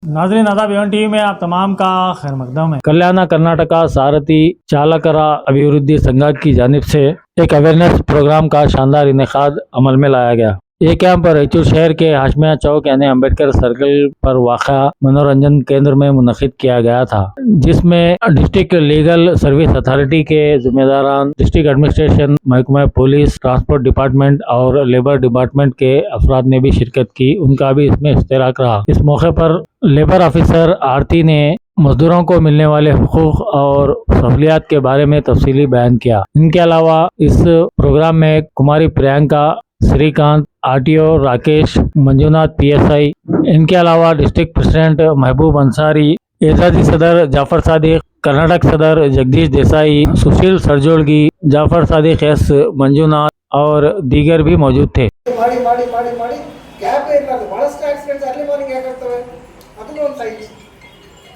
नाजरीन आदाब Avon TV में आप तमाम का खैर मकदम है। कल्याण कर्नाटक सारथी चालकर अभिवृद्धि संघ की जानिब से एक अवेयरनेस प्रोग्राम का शानदार इनेकाद अमल में लाया गया। ये कैंप रायचूर शहर के हाशमिया चौक यानी अम्बेडकर सर्कल पर वाक़ा मनोरंजन केंद्र में मुनक़िद किया गया था, जिसमें डिस्ट्रिक्ट लीगल सर्विस अथॉरिटी के जिम्मेदारान, डिस्ट्रिक्ट एडमिनिस्ट्रेशन, महकमा पुलिस, ट्रांसपोर्ट डिपार्टमेंट और लेबर डिपार्टमेंट के अफराद ने भी शिरकत की। उनका भी इसमें इश्तिराक रहा। इस मौके पर लेबर ऑफिसर आरती ने मजदूरों को मिलने वाले हुकूक और सहूलियात के बारे में तफसीली बयान किया। इनके अलावा इस प्रोग्राम में कुमारी प्रियंका, श्रीकांत, आरटीओ राकेश, मंजुनाथ पीएसआई, इनके अलावा डिस्ट्रिक्ट प्रेसिडेंट महबूब अंसारी, एजाजी सदर जाफर सादिक, कर्नाटक सदर जगदीश देसाई, सुशील सरजोड़गी, जाफर सादिक एस, मंजुनाथ और दीगर भी मौजूद थे।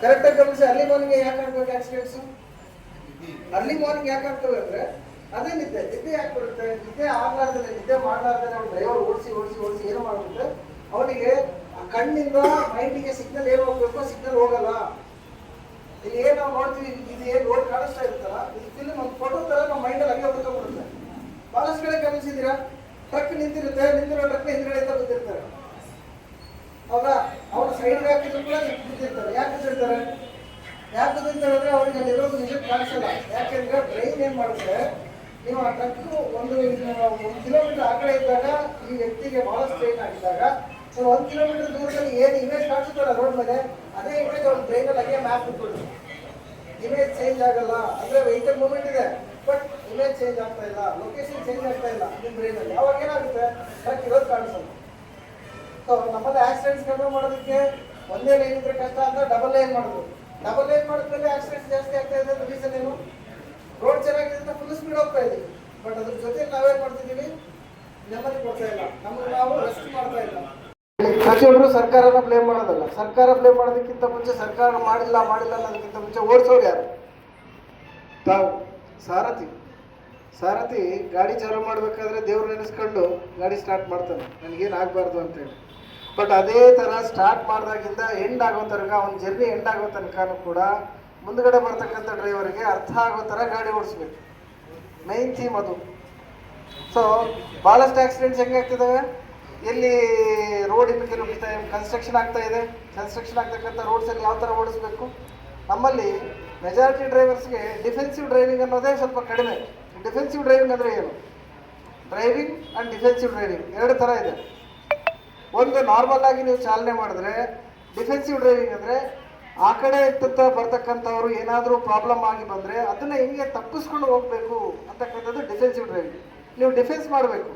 ಕರೆಕ್ಟಾಗಿ ಗಮನಿಸಿ ಅರ್ಲಿ ಮಾರ್ನಿಂಗ್ ಯಾಕೆ ಆಗಬೇಕು ಆಕ್ಸಿಡೆಂಟ್ಸ್? ಅರ್ಲಿ ಮಾರ್ನಿಂಗ್ ಯಾಕೆ ಆಗ್ತವೆ ಅಂದರೆ ಅದೇ ನಿದ್ದೆ ಯಾಕೆ ಬರುತ್ತೆ? ನಿದ್ದೆ ಆಗಲಾರ್ದೇ, ನಿದ್ದೆ ಮಾಡಲಾರ್ದೇ ಅವ್ನು ಡ್ರೈವರ್ ಓಡಿಸಿ ಏನು ಮಾಡುತ್ತೆ, ಅವನಿಗೆ ಕಣ್ಣಿಂದ ಮೈಂಡಿಗೆ ಸಿಗ್ನಲ್ ಏನು ಹೋಗ್ಬೇಕು, ಸಿಗ್ನಲ್ ಹೋಗಲ್ಲ. ಇಲ್ಲಿ ಏನು ನಾವು ನೋಡ್ತೀವಿ, ಇದು ಏನು ರೋಡ್ ಕಾಣಿಸ್ತಾ ಇರುತ್ತಲ್ಲ, ಇದು ಫಿಲ್ಮ್ ಒಂದು ಫೋಟೋ ಥರ ನಮ್ಮ ಮೈಂಡಲ್ಲಿ ಹಂಗೆ ಹೊಡ್ಕೊಂಡ್ಬಿಡುತ್ತೆ. ಭಾಳಷ್ಟು ಕಡೆ ಗಮನಿಸಿದ್ದೀರಾ, ಟ್ರಕ್ ನಿಂತಿರೋ ಟ್ರಕ್ನ ಹಿಂದ್ಗಡೆ ಗೊತ್ತಿರ್ತಾರೆ, ಹೌದಾ? ಅವ್ರು ಸೈಡ್ಗೆ ಹಾಕಿದ್ರು ಕೂಡ ಬಿದ್ದಿರ್ತಾರೆ. ಯಾಕೆ ಬಿದ್ದಿರ್ತಾರೆ ಅಂದರೆ ಅವ್ರಿಗೆ ಅಲ್ಲಿರೋದು ನಿಜಕ್ಕೆ ಕಾಣಿಸಲ್ಲ. ಯಾಕೆಂದ್ರೆ ಬ್ರೈನ್ ಏನು ಮಾಡುತ್ತೆ, ನೀವು ಆ ಟ್ರಕ್ ಒಂದು ಕಿಲೋಮೀಟರ್ ಆ ಕಡೆ ಇದ್ದಾಗ ಈ ವ್ಯಕ್ತಿಗೆ ಬಹಳ ಸ್ಟ್ರೈನ್ ಆಗಿದ್ದಾಗ 1 ಕಿಲೋಮೀಟರ್ ದೂರದಲ್ಲಿ ಏನು ಇಮೇಜ್ ಕಾಣಿಸುತ್ತಲ್ಲ ರೋಡ್ ಮೇಲೆ, ಅದೇ ಇಮೇಜ್ ಅವ್ರ ಬ್ರೈನಲ್ಲಿ ಹಾಗೆ ಮ್ಯಾಪ್ ಇಟ್ಬಿಡುತ್ತೆ. ಇಮೇಜ್ ಚೇಂಜ್ ಆಗಲ್ಲ, ಅಂದ್ರೆ ವೆಹಿಕಲ್ ಮೂವ್ಮೆಂಟ್ ಇದೆ ಬಟ್ ಇಮೇಜ್ ಚೇಂಜ್ ಆಗ್ತಾ ಇಲ್ಲ, ಲೊಕೇಶನ್ ಚೇಂಜ್ ಆಗ್ತಾ ಇಲ್ಲ ನಿಮ್ಮ ಬ್ರೈನಲ್ಲಿ. ಅವಾಗ ಏನಾಗುತ್ತೆ, ಟ್ರಕ್ ಇರೋದು ಕಾಣಿಸಲ್ಲ. ಸೊ ನಮ್ಮಲ್ಲಿ ಆಕ್ಸಿಡೆಂಟ್ಸ್ ಕಡಿಮೆ ಮಾಡೋದಕ್ಕೆ ಒಂದೇ ಲೈನ್ ಇದ್ರೆ ಕಷ್ಟ ಅಂತ ಡಬಲ್ ಲೈನ್ ಮಾಡೋದು. ಡಬಲ್ ಲೈನ್ ಮಾಡಿದ್ಮೇಲೆ ಆಕ್ಸಿಡೆಂಟ್ಸ್ ಜಾಸ್ತಿ ಆಗ್ತಾ ಇದೆ. ರೀಸನ್ ಏನು? ರೋಡ್ ಚೆನ್ನಾಗಿದೆ ಅಂತ ಫುಲ್ ಸ್ಪೀಡ್ ಹೋಗ್ತಾ ಇದೀವಿ, ಬಟ್ ಅದ್ರ ಜೊತೆ ನಾವೇನ್ ಮಾಡ್ತಿದ್ದೀವಿ, ನೆಮ್ಮದಿ ಕೊಡ್ತಾ ಇಲ್ಲ, ನಮಗೆ ನಾವು ರೆಸ್ಟ್ ಮಾಡ್ತಾ ಇಲ್ಲ. ಪ್ರತಿಯೊಬ್ಬರು ಸರ್ಕಾರನ ಬ್ಲೇಮ್ ಮಾಡೋದಲ್ಲ. ಸರ್ಕಾರ ಬ್ಲೇಮ್ ಮಾಡೋದಕ್ಕಿಂತ ಮುಂಚೆ ಸರ್ಕಾರ ಮಾಡಿಲ್ಲ ಅನ್ನೋದಕ್ಕಿಂತ ಮುಂಚೆ ಓಡಿಸೋರು ಯಾರು? ತಾವು ಸಾರಥಿ ಗಾಡಿ ಚಾಲೂ ಮಾಡಬೇಕಾದ್ರೆ ದೇವ್ರು ನೆನೆಸ್ಕೊಂಡು ಗಾಡಿ ಸ್ಟಾರ್ಟ್ ಮಾಡ್ತಾನೆ, ನನಗೇನು ಆಗಬಾರ್ದು ಅಂತೇಳಿ. ಬಟ್ ಅದೇ ಥರ ಸ್ಟಾರ್ಟ್ ಮಾಡಿದಾಗಿಂದ ಎಂಡ್ ಆಗೋ ತನಕ, ಒಂದು ಜರ್ನಿ ಎಂಡ್ ಆಗೋ ತನಕನೂ ಕೂಡ ಮುಂದ್ಗಡೆ ಬರ್ತಕ್ಕಂಥ ಡ್ರೈವರ್ಗೆ ಅರ್ಥ ಆಗೋ ಥರ ಗಾಡಿ ಓಡಿಸ್ಬೇಕು. ಮೈನ್ ಥೀಮ್ ಅದು. ಸೊ ಭಾಳಷ್ಟು ಆಕ್ಸಿಡೆಂಟ್ಸ್ ಹೆಂಗೆ ಆಗ್ತಿದ್ದಾವೆ, ಎಲ್ಲಿ ರೋಡ್ ಇನ್ನು ಕೆಲವು ಕನ್ಸ್ಟ್ರಕ್ಷನ್ ಆಗ್ತಾ ಇದೆ, ಕನ್ಸ್ಟ್ರಕ್ಷನ್ ಆಗ್ತಕ್ಕಂಥ ರೋಡ್ಸಲ್ಲಿ ಯಾವ ಥರ ಓಡಿಸ್ಬೇಕು. ನಮ್ಮಲ್ಲಿ ಮೆಜಾರಿಟಿ ಡ್ರೈವರ್ಸ್ಗೆ ಡಿಫೆನ್ಸಿವ್ ಡ್ರೈವಿಂಗ್ ಅನ್ನೋದೇ ಸ್ವಲ್ಪ ಕಡಿಮೆ. ಡಿಫೆನ್ಸಿವ್ ಡ್ರೈವಿಂಗ್ ಅಂದರೆ ಏನು? ಡ್ರೈವಿಂಗ್ ಆ್ಯಂಡ್ ಡಿಫೆನ್ಸಿವ್ ಡ್ರೈವಿಂಗ್ ಎರಡು ಥರ ಇದೆ. ಒಂದು ನಾರ್ಮಲ್ ಆಗಿ ನೀವು ಚಾಲನೆ ಮಾಡಿದ್ರೆ, ಡಿಫೆನ್ಸಿವ್ ಡ್ರೈವಿಂಗ್ ಅಂದರೆ ಆ ಕಡೆ ಬರ್ತಕ್ಕಂಥವ್ರು ಏನಾದರೂ ಪ್ರಾಬ್ಲಮ್ ಆಗಿ ಬಂದರೆ ಅದನ್ನು ಹೆಂಗೆ ತಪ್ಪಿಸ್ಕೊಂಡು ಹೋಗಬೇಕು ಅಂತಕ್ಕಂಥದ್ದು ಡಿಫೆನ್ಸಿವ್ ಡ್ರೈವಿಂಗ್. ನೀವು ಡಿಫೆನ್ಸ್ ಮಾಡಬೇಕು.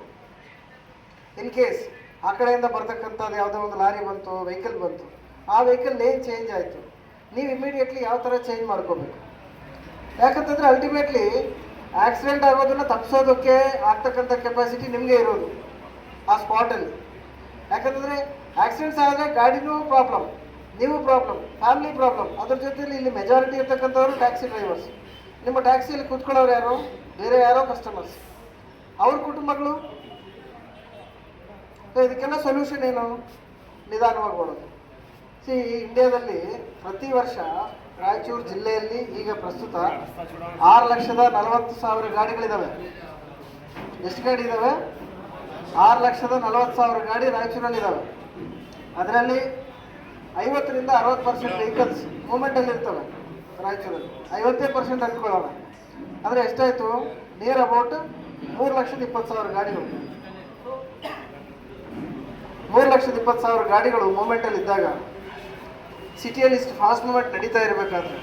ಇನ್ ಕೇಸ್ ಆ ಕಡೆಯಿಂದ ಬರ್ತಕ್ಕಂಥದ್ದು ಯಾವುದೋ ಒಂದು ಲಾರಿ ಬಂತು, ವೆಹಿಕಲ್ ಬಂತು, ಆ ವೆಹಿಕಲ್ ಲೇನ್ ಚೇಂಜ್ ಆಯಿತು, ನೀವು ಇಮಿಡಿಯೇಟ್ಲಿ ಯಾವ ಥರ ಚೇಂಜ್ ಮಾಡ್ಕೋಬೇಕು. ಯಾಕಂತಂದರೆ ಅಲ್ಟಿಮೇಟ್ಲಿ ಆಕ್ಸಿಡೆಂಟ್ ಆಗೋದನ್ನು ತಪ್ಪಿಸೋದಕ್ಕೆ ಆಗ್ತಕ್ಕಂಥ ಕೆಪಾಸಿಟಿ ನಿಮಗೆ ಇರೋದು ಆ ಸ್ಪಾಟಲ್ಲಿ. ಯಾಕಂತಂದರೆ ಆಕ್ಸಿಡೆಂಟ್ಸ್ ಆದರೆ ಗಾಡಿನೂ ಪ್ರಾಬ್ಲಮ್, ನೀವು ಪ್ರಾಬ್ಲಮ್, ಫ್ಯಾಮಿಲಿ ಪ್ರಾಬ್ಲಮ್. ಅದ್ರ ಜೊತೆಯಲ್ಲಿ ಇಲ್ಲಿ ಮೆಜಾರಿಟಿ ಇರ್ತಕ್ಕಂಥವ್ರು ಟ್ಯಾಕ್ಸಿ ಡ್ರೈವರ್ಸ್. ನಿಮ್ಮ ಟ್ಯಾಕ್ಸಿಯಲ್ಲಿ ಕೂತ್ಕೊಳ್ಳೋರು ಯಾರು? ಬೇರೆ ಯಾರೋ ಕಸ್ಟಮರ್ಸ್, ಅವ್ರ ಕುಟುಂಬಗಳು. ಸೊ ಇದಕ್ಕೆಲ್ಲ ಸೊಲ್ಯೂಷನ್ ಏನು? ನಿಧಾನವಾಗಿ ಮಾಡೋದು. ಇಂಡಿಯಾದಲ್ಲಿ ಪ್ರತಿ ವರ್ಷ ರಾಯಚೂರು ಜಿಲ್ಲೆಯಲ್ಲಿ ಈಗ ಪ್ರಸ್ತುತ 6,40,000 ಗಾಡಿಗಳಿದ್ದಾವೆ. ಎಷ್ಟು ಗಾಡಿ ಇದ್ದಾವೆ? 6,40,000 ಗಾಡಿ ರಾಯಚೂರಲ್ಲಿದ್ದಾವೆ. ಅದರಲ್ಲಿ 50% 60% ವೆಹಿಕಲ್ಸ್ ಮೂವ್ಮೆಂಟಲ್ಲಿ ಇರ್ತವೆ ರಾಯಚೂರಲ್ಲಿ. 50% ಅಂದ್ಕೊಳ್ಳೋಣ ಅಂದರೆ ಎಷ್ಟಾಯಿತು? ನಿಯರ್ ಅಬೌಟ್ 3,20,000 ಗಾಡಿಗಳು. 3,20,000 ಗಾಡಿಗಳು ಮೂವ್ಮೆಂಟಲ್ಲಿ ಇದ್ದಾಗ, ಸಿಟಿಯಲ್ಲಿ ಇಷ್ಟು ಫಾಸ್ಟ್ ಮೂವ್ಮೆಂಟ್ ನಡೀತಾ ಇರಬೇಕಾದ್ರೆ,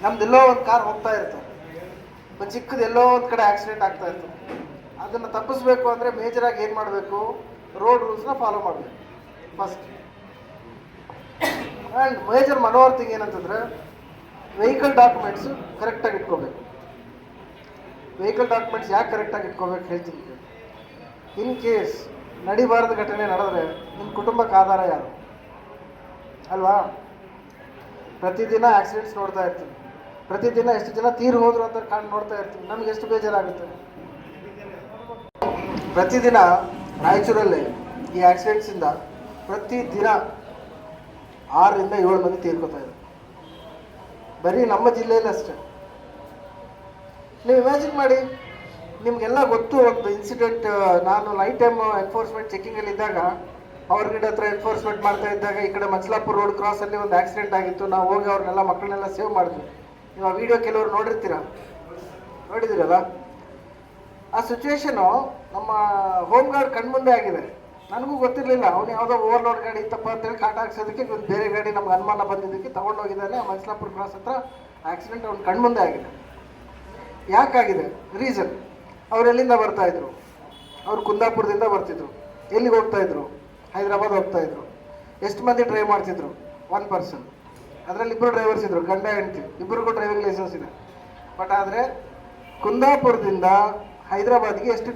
ನಮ್ದೆಲ್ಲೋ ಒಂದು ಕಾರ್ ಹೋಗ್ತಾ ಇರ್ತದೆ, ಒಂದು ಚಿಕ್ಕದೆಲ್ಲೋ ಒಂದು ಕಡೆ ಆಕ್ಸಿಡೆಂಟ್ ಆಗ್ತಾ ಇರ್ತದೆ. ಅದನ್ನು ತಪ್ಪಿಸ್ಬೇಕು ಅಂದರೆ ಮೇಜರಾಗಿ ಏನು ಮಾಡಬೇಕು? ರೋಡ್ ರೂಲ್ಸ್ನ ಫಾಲೋ ಮಾಡಬೇಕು ಫಸ್ಟ್. ಆ್ಯಂಡ್ ಮೇಜರ್ ಮನೋವರ್ ಥಿಂಗ್ ಏನಂತಂದರೆ, ವೆಹಿಕಲ್ ಡಾಕ್ಯುಮೆಂಟ್ಸು ಕರೆಕ್ಟಾಗಿ ಇಟ್ಕೋಬೇಕು. ವೆಹಿಕಲ್ ಡಾಕ್ಯುಮೆಂಟ್ಸ್ ಯಾಕೆ ಕರೆಕ್ಟಾಗಿ ಇಟ್ಕೋಬೇಕು ಹೇಳ್ತೀನಿ. ಇನ್ ಕೇಸ್ ನಡಿಬಾರದ ಘಟನೆ ನಡೆದ್ರೆ ನಿಮ್ಮ ಕುಟುಂಬಕ್ಕೆ ಆಧಾರ ಯಾರು? ಅಲ್ವಾ? ಪ್ರತಿದಿನ ಆಕ್ಸಿಡೆಂಟ್ಸ್ ನೋಡ್ತಾ ಇರ್ತೀವಿ, ಪ್ರತಿದಿನ ಎಷ್ಟು ಜನ ತೀರು ಹೋದ್ರು ಅಂತ ನೋಡ್ತಾ ಇರ್ತೀವಿ. ನಮ್ಗೆ ಎಷ್ಟು ಬೇಜಾರಾಗುತ್ತೆ. ಪ್ರತಿದಿನ ರಾಯಚೂರಲ್ಲಿ ಈ ಆಕ್ಸಿಡೆಂಟ್ಸಿಂದ ಪ್ರತಿದಿನ 6ರಿಂದ 7 ಮಂದಿ ತೀರ್ಕೊತಾ ಇದ್ದಾರೆ ಬರೀ ನಮ್ಮ ಜಿಲ್ಲೆಯಲ್ಲಿ ಅಷ್ಟೇ. ನೀವು ಇಮ್ಯಾಜಿನ್ ಮಾಡಿ, ನಿಮಗೆಲ್ಲ ಗೊತ್ತು ಒಂದು ಇನ್ಸಿಡೆಂಟ್. ನಾನು ನೈಟ್ ಟೈಮ್ ಎನ್ಫೋರ್ಸ್ಮೆಂಟ್ ಚೆಕಿಂಗಲ್ಲಿ ಇದ್ದಾಗ, ಅವ್ರಗಿಡ ಹತ್ರ ಎನ್ಫೋರ್ಸ್ಮೆಂಟ್ ಮಾಡ್ತಾ ಇದ್ದಾಗ ಈ ಕಡೆ ಮಚಲಾಪುರ ರೋಡ್ ಕ್ರಾಸಲ್ಲಿ ಒಂದು ಆಕ್ಸಿಡೆಂಟ್ ಆಗಿತ್ತು. ನಾವು ಹೋಗಿ ಅವ್ರನ್ನೆಲ್ಲ ಮಕ್ಕಳನ್ನೆಲ್ಲ ಸೇವ್ ಮಾಡಿದ್ವಿ. ನೀವು ಆ ವಿಡಿಯೋ ಕೆಲವರು ನೋಡಿದ್ದೀರಲ್ಲ. ಆ ಸಿಚುವೇಶನು ನಮ್ಮ ಹೋಮ್ ಗಾರ್ಡ್ ಕಣ್ಮುಂದೆ ಆಗಿದೆ. ನನಗೂ ಗೊತ್ತಿರಲಿಲ್ಲ, ಅವನು ಯಾವುದೋ ಓವರ್ಲೋಡ್ ಗಾಡಿ ಇತ್ತಪ್ಪ ಅಂತೇಳಿ ಕಾಟ ಹಾಕ್ಸೋದಕ್ಕೆ ಒಂದು ಬೇರೆ ಗಾಡಿ ನಮ್ಗೆ ಅನುಮಾನ ಬಂದಿದ್ದಕ್ಕೆ ತೊಗೊಂಡೋಗಿದ್ದಾನೆ. ಆ ಮಚಲಾಪುರ ಕ್ರಾಸ್ ಹತ್ರ ಆಕ್ಸಿಡೆಂಟ್ ಅವ್ನು ಕಣ್ಮುಂದೆ ಆಗಿದೆ. ಯಾಕಾಗಿದೆ ರೀಸನ್? ಅವ್ರು ಎಲ್ಲಿಂದ ಬರ್ತಾಯಿದ್ರು? ಅವ್ರು ಕುಂದಾಪುರದಿಂದ ಬರ್ತಿದ್ರು. ಎಲ್ಲಿಗೆ ಹೋಗ್ತಾಯಿದ್ರು? ಹೈದರಾಬಾದ್ ಹೋಗ್ತಾಯಿದ್ರು. ಎಷ್ಟು ಮಂದಿ ಡ್ರೈವ್ ಮಾಡ್ತಿದ್ರು? 1 ಪರ್ಸನ್. ಅದರಲ್ಲಿ 2 ಡ್ರೈವರ್ಸ್ ಇದ್ದರು, ಗಂಡ ಹೆಂಡ್ತಿ, ಇಬ್ಬರಿಗೂ ಡ್ರೈವಿಂಗ್ ಲೈಸೆನ್ಸ್ ಇದೆ. ಬಟ್ ಆದರೆ ಕುಂದಾಪುರದಿಂದ ಹೈದರಾಬಾದ್ಗೆ ಎಷ್ಟು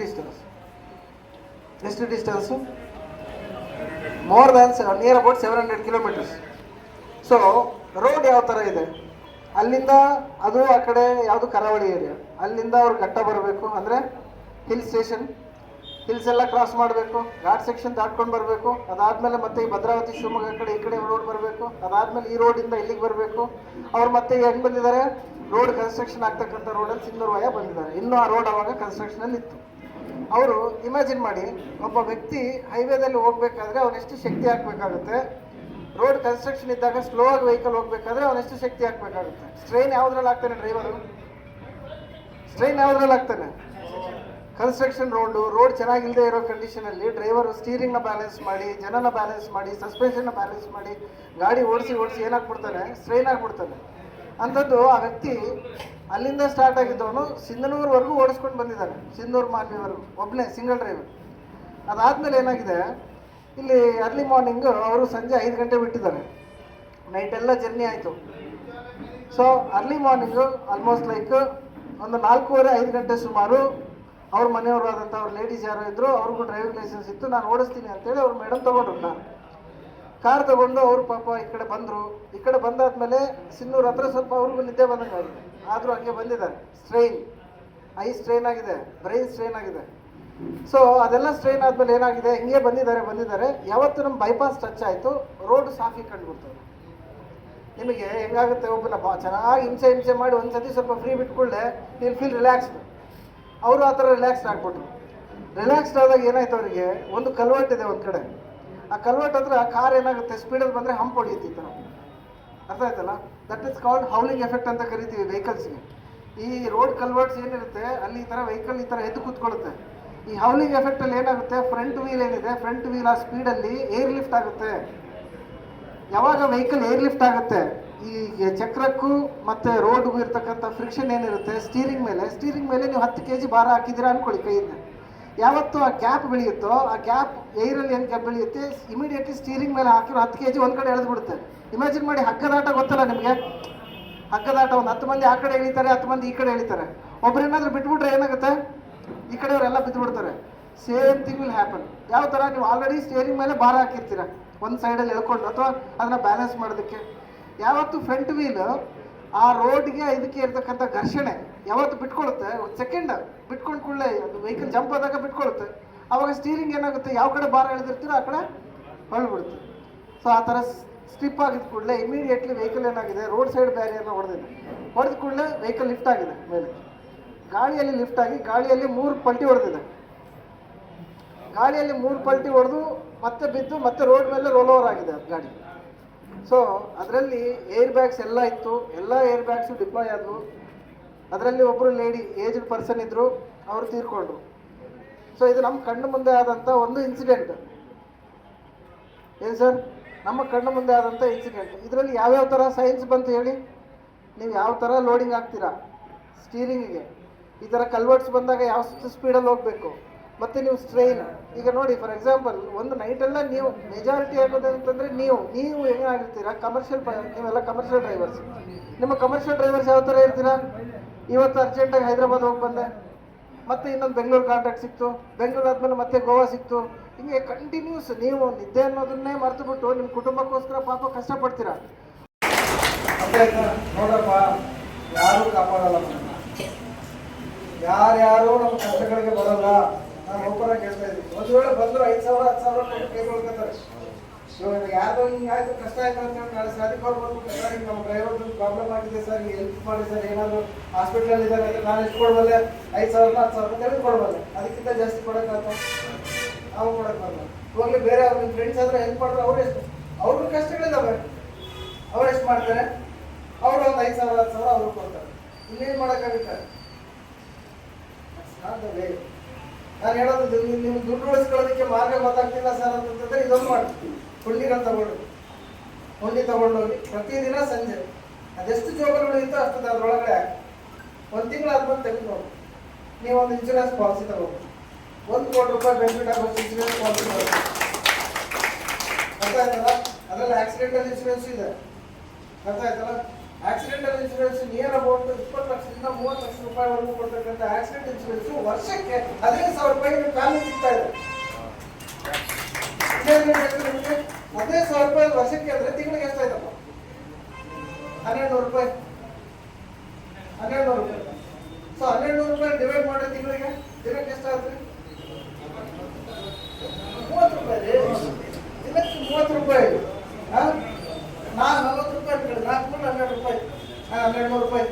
distance? More than near about 700 kilometres. So road ಯಾವ ಥರ ಇದೆ? ಅಲ್ಲಿಂದ ಅದು ಆ ಕಡೆ ಯಾವುದು ಕರಾವಳಿ ಏರಿಯಾ, ಅಲ್ಲಿಂದ ಅವ್ರು ಘಟ್ಟ ಬರಬೇಕು, ಅಂದರೆ ಹಿಲ್ ಸ್ಟೇಷನ್, ಹಿಲ್ಸ್ ಎಲ್ಲ ಕ್ರಾಸ್ ಮಾಡಬೇಕು, ಘಾಟ್ ಸೆಕ್ಷನ್ ದಾಟ್ಕೊಂಡು ಬರಬೇಕು. ಅದಾದಮೇಲೆ ಮತ್ತೆ ಈ ಭದ್ರಾವತಿ ಶಿವಮೊಗ್ಗ ಈ ಕಡೆ ರೋಡ್ ಬರಬೇಕು. ಅದಾದಮೇಲೆ ಈ ರೋಡಿಂದ ಇಲ್ಲಿಗೆ ಬರಬೇಕು. ಅವ್ರು ಮತ್ತೆ ಹೆಂಗೆ ಬಂದಿದ್ದಾರೆ? ರೋಡ್ ಕನ್ಸ್ಟ್ರಕ್ಷನ್ ಆಗ್ತಕ್ಕಂಥ ರೋಡಲ್ಲಿ ಸಿಂಧೂರು ವಯ ಬಂದಿದ್ದಾರೆ. ಇನ್ನೂ ಆ ರೋಡ್ ಅವಾಗ ಕನ್ಸ್ಟ್ರಕ್ಷನಲ್ಲಿ ಇತ್ತು. ಅವರು ಇಮ್ಯಾಜಿನ್ ಮಾಡಿ, ಒಬ್ಬ ವ್ಯಕ್ತಿ ಹೈವೇದಲ್ಲಿ ಹೋಗ್ಬೇಕಾದ್ರೆ ಅವನೆಷ್ಟು ಶಕ್ತಿ ಹಾಕಬೇಕಾಗುತ್ತೆ? ರೋಡ್ ಕನ್ಸ್ಟ್ರಕ್ಷನ್ ಇದ್ದಾಗ ಸ್ಲೋ ಆಗಿ ವೆಹಿಕಲ್ ಹೋಗ್ಬೇಕಾದ್ರೆ ಅವನೆಷ್ಟು ಶಕ್ತಿ ಹಾಕಬೇಕಾಗುತ್ತೆ? ಸ್ಟ್ರೈನ್ ಯಾವುದ್ರಲ್ಲಿ ಆಗ್ತಾನೆ ಡ್ರೈವರು? ಸ್ಟ್ರೈನ್ ಯಾವುದ್ರಲ್ಲಿ ಆಗ್ತಾನೆ? ಕನ್ಸ್ಟ್ರಕ್ಷನ್ ರೋಡ್ ಚೆನ್ನಾಗಿಲ್ಲದೆ ಇರೋ ಕಂಡೀಷನಲ್ಲಿ ಡ್ರೈವರು ಸ್ಟೀರಿಂಗ್ನ ಬ್ಯಾಲೆನ್ಸ್ ಮಾಡಿ, ಜನನ ಬ್ಯಾಲೆನ್ಸ್ ಮಾಡಿ, ಸಸ್ಪೆನ್ಷನ್ನ ಬ್ಯಾಲೆನ್ಸ್ ಮಾಡಿ ಗಾಡಿ ಓಡಿಸಿ ಏನಾಗ್ಬಿಡ್ತಾನೆ? ಸ್ಟ್ರೈನ್ ಆಗಿಬಿಡ್ತಾನೆ. ಅಂಥದ್ದು ಆ ವ್ಯಕ್ತಿ ಅಲ್ಲಿಂದ ಸ್ಟಾರ್ಟ್ ಆಗಿದ್ದವನು ಸಿಂಧನೂರ್ವರೆಗೂ ಓಡಿಸ್ಕೊಂಡು ಬಂದಿದ್ದಾನೆ, ಸಿಂಧೂರು ಮಾನ್ವಿವರೆಗೂ, ಒಬ್ಬನೇ ಸಿಂಗಲ್ ಡ್ರೈವರ್. ಅದಾದಮೇಲೆ ಏನಾಗಿದೆ, ಇಲ್ಲಿ ಅರ್ಲಿ ಮಾರ್ನಿಂಗು ಅವರು ಸಂಜೆ 5 ಗಂಟೆ ಬಿಟ್ಟಿದ್ದಾರೆ. ನೈಟೆಲ್ಲ ಜರ್ನಿ ಆಯಿತು. So early morning almost like ಒಂದು 4:15-5 ಗಂಟೆ ಸುಮಾರು ಅವ್ರ ಮನೆಯವರು ಆದಂಥ ಅವ್ರ ಲೇಡೀಸ್ ಯಾರೋ ಇದ್ದರು, ಅವ್ರಿಗೂ ಡ್ರೈವಿಂಗ್ ಲೈಸೆನ್ಸ್ ಇತ್ತು, ನಾನು ಓಡಿಸ್ತೀನಿ ಅಂತೇಳಿ ಅವ್ರ ಮೇಡಮ್ ತೊಗೊಂಡ್ರು. ನಾನು ಕಾರ್ ತೊಗೊಂಡು ಅವರು ಪಾಪ ಈ ಕಡೆ ಬಂದರು. ಈ ಕಡೆ ಬಂದಾದ್ಮೇಲೆ ಸಿನ್ನೂರು ಹತ್ರ ಸ್ವಲ್ಪ ಅವ್ರಿಗೂ ನಿದ್ದೆ ಬಂದಂಗೆ ಆಗಿದೆ. ಆದರೂ ಹಂಗೆ ಬಂದಿದ್ದಾರೆ. ಐ ಸ್ಟ್ರೈನ್ ಆಗಿದೆ, ಬ್ರೈನ್ ಸ್ಟ್ರೈನ್ ಆಗಿದೆ. ಸೊ ಅದೆಲ್ಲ ಸ್ಟ್ರೈನ್ ಆದಮೇಲೆ ಏನಾಗಿದೆ, ಹಿಂಗೆ ಬಂದಿದ್ದಾರೆ. ಯಾವತ್ತು ನಮ್ಮ ಬೈಪಾಸ್ ಟಚ್ ಆಯಿತು, ರೋಡ್ ಸಾಫಿ ಕಂಡುಬಿಡ್ತದೆ. ನಿಮಗೆ ಹೆಂಗಾಗುತ್ತೆ, ಒಬ್ಬನ ಚೆನ್ನಾಗಿ ಹಿಂಸೆ ಮಾಡಿ ಒಂದು ಸತಿ ಸ್ವಲ್ಪ ಫ್ರೀ ಬಿಟ್ಕೊಳ್ಳೆ, ನೀವು ಫೀಲ್ ರಿಲ್ಯಾಕ್ಸ್ಡ್. ಅವರು ಆ ಥರ ರಿಲ್ಯಾಕ್ಸ್ಡ್ ಆಗಿಬಿಟ್ರು. ರಿಲ್ಯಾಕ್ಸ್ಡ್ ಆದಾಗ ಏನಾಯ್ತು, ಅವರಿಗೆ ಒಂದು ಕಲ್ವರ್ಟ್ ಇದೆ ಒಂದು ಕಡೆ. ಆ ಕಲ್ವರ್ಟ್ ಹತ್ರ ಕಾರ್ ಏನಾಗುತ್ತೆ, ಸ್ಪೀಡಲ್ಲಿ ಬಂದರೆ ಹಂಪ್ ಹೊಡೆಯುತ್ತೆ ಈ ಥರ. ಅರ್ಥ ಆಯ್ತಲ್ಲ? ದಟ್ ಇಸ್ ಕಾಲ್ಡ್ ಹೌಲಿಂಗ್ ಎಫೆಕ್ಟ್ ಅಂತ ಕರಿತೀವಿ ವೆಹಿಕಲ್ಸ್ಗೆ. ಈ ರೋಡ್ ಕಲ್ವರ್ಟ್ಸ್ ಏನಿರುತ್ತೆ ಅಲ್ಲಿ ಈ ಥರ ವೆಹಿಕಲ್ ಈ ಥರ ಎದ್ದು ಕೂತ್ಕೊಳ್ಳುತ್ತೆ. ಈ ಹೌಲಿಂಗ್ ಎಫೆಕ್ಟಲ್ಲಿ ಏನಾಗುತ್ತೆ, ಫ್ರಂಟ್ ವೀಲ್ ಏನಿದೆ, ಫ್ರಂಟ್ ವೀಲ್ ಆ ಸ್ಪೀಡಲ್ಲಿ ಏರ್ ಲಿಫ್ಟ್ ಆಗುತ್ತೆ. ಯಾವಾಗ ವೆಹಿಕಲ್ ಏರ್ ಲಿಫ್ಟ್ ಆಗುತ್ತೆ, ಈ ಚಕ್ರಕ್ಕೂ ಮತ್ತು ರೋಡ್ಗೂ ಇರ್ತಕ್ಕಂಥ ಫ್ರಿಕ್ಷನ್ ಏನಿರುತ್ತೆ ಸ್ಟೀರಿಂಗ್ ಮೇಲೆ ನೀವು 10 kg ಭಾರ ಹಾಕಿದ್ದೀರಾ ಅಂದ್ಕೊಳ್ಳಿ ಕೈಯಿಂದ. ಯಾವತ್ತು ಆ ಗ್ಯಾಪ್ ಬೆಳೆಯುತ್ತೋ, ಆ ಗ್ಯಾಪ್ ಏರಲ್ಲಿ ಏನು ಗ್ಯಾಪ್ ಬೆಳೆಯುತ್ತೆ, ಇಮಿಡಿಯೇಟ್ಲಿ ಸ್ಟೀರಿಂಗ್ ಮೇಲೆ ಹಾಕಿರೋ 10 kg ಒಂದು ಕಡೆ ಎಳೆದ್ಬಿಡುತ್ತೆ. ಇಮ್ಯಾಜಿನ್ ಮಾಡಿ, ಹಗ್ಗದಾಟ ಗೊತ್ತಲ್ಲ ನಿಮಗೆ? ಹಗ್ಗದಾಟ ಒಂದು 10 ಮಂದಿ ಆ ಕಡೆ ಎಳಿತಾರೆ, 10 ಮಂದಿ ಈ ಕಡೆ ಎಳಿತಾರೆ. ಒಬ್ರೇನಾದ್ರೂ ಬಿಟ್ಬಿಟ್ರೆ ಏನಾಗುತ್ತೆ, ಈ ಕಡೆಯವರೆಲ್ಲ ಬಿದ್ದುಬಿಡ್ತಾರೆ. Same thing will happen. ಯಾವ ಥರ, ನೀವು ಆಲ್ರೆಡಿ ಸ್ಟೀರಿಂಗ್ ಮೇಲೆ ಭಾರ ಹಾಕಿರ್ತೀರ ಒಂದು ಸೈಡಲ್ಲಿ ಎಳ್ಕೊಂಡು, ಅಥವಾ ಅದನ್ನು ಬ್ಯಾಲೆನ್ಸ್ ಮಾಡೋದಕ್ಕೆ. ಯಾವತ್ತು ಫ್ರಂಟ್ ವೀಲ್ ಆ ರೋಡ್ಗೆ ಇದಕ್ಕೆ ಇರ್ತಕ್ಕಂಥ ಘರ್ಷಣೆ ಯಾವತ್ತು ಬಿಟ್ಕೊಳ್ಳುತ್ತೆ, ಒಂದು ಸೆಕೆಂಡ್ ಬಿಟ್ಕೊಂಡು ಕೂಡಲೇ ಅದು ವೆಹಿಕಲ್ ಜಂಪ್ ಆದಾಗ ಬಿಟ್ಕೊಳ್ಳುತ್ತೆ. ಆವಾಗ ಸ್ಟೀರಿಂಗ್ ಏನಾಗುತ್ತೆ, ಯಾವ ಕಡೆ ಭಾರ ಎಳೆದಿರ್ತೀರೋ ಆ ಕಡೆ ಹೊಳ್ಬಿಡುತ್ತೆ. ಸೊ ಆ ಥರ ಸ್ಲಿಪ್ ಆಗಿದ್ದ ಕೂಡಲೇ ಇಮಿಡಿಯೇಟ್ಲಿ ವೆಹಿಕಲ್ ಏನಾಗಿದೆ, ರೋಡ್ ಸೈಡ್ ಬ್ಯಾರಿಯರ್ನ ಹೊಡೆದ ಕೂಡಲೇ ವೆಹಿಕಲ್ ಲಿಫ್ಟ್ ಆಗಿದೆ ಮೇಲೆ. ಗಾಳಿಯಲ್ಲಿ ಲಿಫ್ಟ್ ಆಗಿ ಗಾಳಿಯಲ್ಲಿ 3 ಪಲ್ಟಿ ಹೊಡೆದಿದೆ. ಗಾಳಿಯಲ್ಲಿ 3 ಪಲ್ಟಿ ಹೊಡೆದು ಮತ್ತೆ ಬಿದ್ದು ಮತ್ತೆ ರೋಡ್ ಮೇಲೆ ರೋಲ್ ಓವರ್ ಆಗಿದೆ ಅದು ಗಾಡಿ. ಸೊ ಅದರಲ್ಲಿ ಏರ್ ಬ್ಯಾಗ್ಸ್ ಎಲ್ಲ ಇತ್ತು, ಎಲ್ಲ ಏರ್ ಬ್ಯಾಗ್ಸು ಡಿಪ್ಲಾಯ್ ಆದವು. ಅದರಲ್ಲಿ ಒಬ್ಬರು ಲೇಡಿ ಏಜ್ಡ್ ಪರ್ಸನ್ ಇದ್ದರು, ಅವರು ತೀರ್ಕೊಂಡ್ರು. ಸೊ ಇದು ನಮ್ಮ ಕಣ್ಣು ಮುಂದೆ ಆದಂಥ ಒಂದು ಇನ್ಸಿಡೆಂಟ್. ಏನು ಸರ್, ನಮ್ಮ ಕಣ್ಣು ಮುಂದೆ ಆದಂಥ ಇನ್ಸಿಡೆಂಟ್. ಇದರಲ್ಲಿ ಯಾವ್ಯಾವ ಥರ ಸೈನ್ಸ್ ಬಂತು ಹೇಳಿ? ನೀವು ಯಾವ ಥರ ಲೋಡಿಂಗ್ ಆಗ್ತೀರಾ ಸ್ಟೀರಿಂಗಿಗೆ, ಈ ಥರ ಕಲ್ವರ್ಟ್ಸ್ ಬಂದಾಗ ಯಾವ ಸ್ಪೀಡಲ್ಲಿ ಹೋಗಬೇಕು, ಮತ್ತು ನೀವು ಸ್ಟ್ರೈನ್. ಈಗ ನೋಡಿ, ಫಾರ್ ಎಕ್ಸಾಂಪಲ್ ಒಂದು ನೈಟೆಲ್ಲ ನೀವು ಮೆಜಾರಿಟಿ ಆಗೋದು ಅಂತಂದರೆ ನೀವು ಏನಾಗಿರ್ತೀರಾ, ನೀವೆಲ್ಲ ಕಮರ್ಷಿಯಲ್ ಡ್ರೈವರ್ಸ್. ನಿಮ್ಮ ಕಮರ್ಷಿಯಲ್ ಡ್ರೈವರ್ಸ್ ಯಾವ ಥರ ಇರ್ತೀರಾ? ಇವತ್ತು ಅರ್ಜೆಂಟಾಗಿ ಹೈದರಾಬಾದ್ ಹೋಗಿ ಬಂದೆ, ಮತ್ತೆ ಇನ್ನೊಂದು ಬೆಂಗಳೂರು ಕಾಂಟ್ರಾಕ್ಟ್ ಸಿಕ್ತು, ಬೆಂಗಳೂರು ಆದಮೇಲೆ ಮತ್ತೆ ಗೋವಾ ಸಿಕ್ತು. ಹಿಂಗೆ ಕಂಟಿನ್ಯೂಸ್ ನೀವು ನಿದ್ದೆ ಅನ್ನೋದನ್ನೇ ಮರೆತು ಬಿಟ್ಟು ನಿಮ್ಮ ಕುಟುಂಬಕ್ಕೋಸ್ಕರ ಪಾಪ ಕಷ್ಟಪಡ್ತೀರಾ. ನೋಡಪ್ಪ, ಯಾರೂ ಕಾಪಾಡಲ್ಲ, ಯಾರ್ಯಾರು ನಮ್ಮ ಕಷ್ಟಗಳಿಗೆ ಬರಲ್ಲ. ನಾನು ಓಪನ್ ಆಗಿ ಹೇಳ್ತಾ ಇದ್ದೀನಿ, ಒಂದು ವೇಳೆ ಬಂದರು 5,000 10,000 ಕೊಟ್ಟು ಕೈ ತೊಳ್ಕೊತಾರೆ. ಇವಾಗ ಯಾರ್ದೋ ಹಿಂಗೆ ಆಯ್ತು ಕಷ್ಟ ಆಯ್ತು ಅಂತ ಹೇಳಿ ನಾಳೆ ಸಾಧಿಕ್ ಅವ್ರು ಬಂದ್ಬಿಟ್ಟು ಸರ್ ಹಿಂಗೆ ನಮ್ಮ ಡ್ರೈವರ್ದು ಪ್ರಾಬ್ಲಮ್ ಆಗಿದೆ ಸರ್ ಹಿಂಗೆ ಹೆಲ್ಪ್ ಮಾಡಿ ಸರ್ ಏನಾದರೂ ಹಾಸ್ಪಿಟಲ್ ಇದ್ದಾರೆ ಅಂದರೆ ನಾನು ಎಷ್ಟು ಕೊಡಬಲ್ಲೆ 5,000 10,000 ತೆಗೆದು ಕೊಡಬಲ್ಲೆ, ಅದಕ್ಕಿಂತ ಜಾಸ್ತಿ ಕೊಡೋಕ್ಕಾಗ್ತದೆ ನಾವು ಕೊಡೋಕ್ಕಾಗಲ್ಲ. ಇವಾಗಲೇ ಬೇರೆ ಅವ್ರ ನಿಮ್ಮ ಫ್ರೆಂಡ್ಸ್ ಆದರೂ ಹೆಲ್ಪ್ ಮಾಡಿದ್ರೆ ಅವ್ರಿಗೂ ಕಷ್ಟಗಳಿದ್ದಾವೆ, ಅವ್ರು ಎಷ್ಟು ಮಾಡ್ತಾರೆ, ಅವರು ಒಂದು 5,000 10,000 ಅವ್ರು ಕೊಡ್ತಾರೆ. ಇನ್ನೇನು ಮಾಡೋಕ್ಕಾಗುತ್ತೆ? ನಾನು ಹೇಳೋದು ನಿಮ್ಗೆ ದುಡ್ಡು ಉಳಿಸ್ಕೊಳ್ಳೋದಕ್ಕೆ ಮಾರ್ಗ ಗೊತ್ತಾಗ್ತಿಲ್ಲ ಸರ್ ಅಂತಂದ್ರೆ ಇದೊಂದು ಮಾಡಿ, ಹುಂಡಿಗಳು ತಗೊಳ್ಳಿ, ಹುಂಡಿ ತಗೊಂಡೋಗಿ ಪ್ರತಿದಿನ ಸಂಜೆ ಅದೆಷ್ಟು ಜೋಬಗಳು ಇತ್ತು ಅಷ್ಟು ಅದರೊಳಗಡೆ ಹಾಕಿ 1 ತಿಂಗಳು ಆದ್ಮೇಲೆ ತೆಗೆದು ನೋಡಿ. ನೀವು ಒಂದು ಇನ್ಶೂರೆನ್ಸ್ ಪಾಲಿಸಿ ತಗೋಬೋದು, 1 ಕೋಟಿ ರೂಪಾಯಿ ಬೆನಿಫಿಟ್ ಆಗೋಷ್ಟು ಇನ್ಶೂರೆನ್ಸ್ ಪಾಲಿಸಿ ತಗೋಬೋದು. ಅರ್ಥ ಆಯ್ತಲ್ಲ? ಅದರಲ್ಲಿ ಆಕ್ಸಿಡೆಂಟಲ್ ಇನ್ಶೂರೆನ್ಸ್ ಇದೆ, ಅರ್ಥ ಆಯ್ತಲ್ಲ? ಆಕ್ಸಿಡೆಂಟಲ್ ಇನ್ಶೂರೆನ್ಸ್ ನಿಯರ್ ಅಬೌಟ್ 20 ಲಕ್ಷದಿಂದ 30 ಲಕ್ಷ ರೂಪಾಯಿವರೆಗೂ ಕೊಡ್ತಕ್ಕಂಥ ಆಕ್ಸಿಡೆಂಟ್ ಇನ್ಶೂರೆನ್ಸ್ ವರ್ಷಕ್ಕೆ 15,000 ರೂಪಾಯಿ ನಿಮ್ಗೆ ಫ್ಯಾಮಿಲಿ ಸಿಗ್ತಾ ಇದೆ. 15,000 ರೂಪಾಯಿ ವರ್ಷಕ್ಕೆ ಅಂದ್ರೆ ತಿಂಗಳಿಗೆ ಎಷ್ಟಾಯ್ತಪ್ಪ? 1,200 ರೂಪಾಯಿ. 1,200 ರೂಪಾಯಿ. ಸೊ 1,200 ರೂಪಾಯಿ ಡಿವೈಡ್ ಮಾಡಿ ತಿಂಗಳಿಗೆ ದಿನಕ್ಕೆ ಎಷ್ಟಾಗುತ್ತೆ? 30 ರೂಪಾಯಿ ರೀ. ದಿನಕ್ಕೆ 30 ರೂಪಾಯಿ. ನಾನು 40 ರೂಪಾಯಿ ಅನ್ಕೊಳ್ಳಿ, 4 12 ರೂಪಾಯಿ, 1,200 ರೂಪಾಯಿ,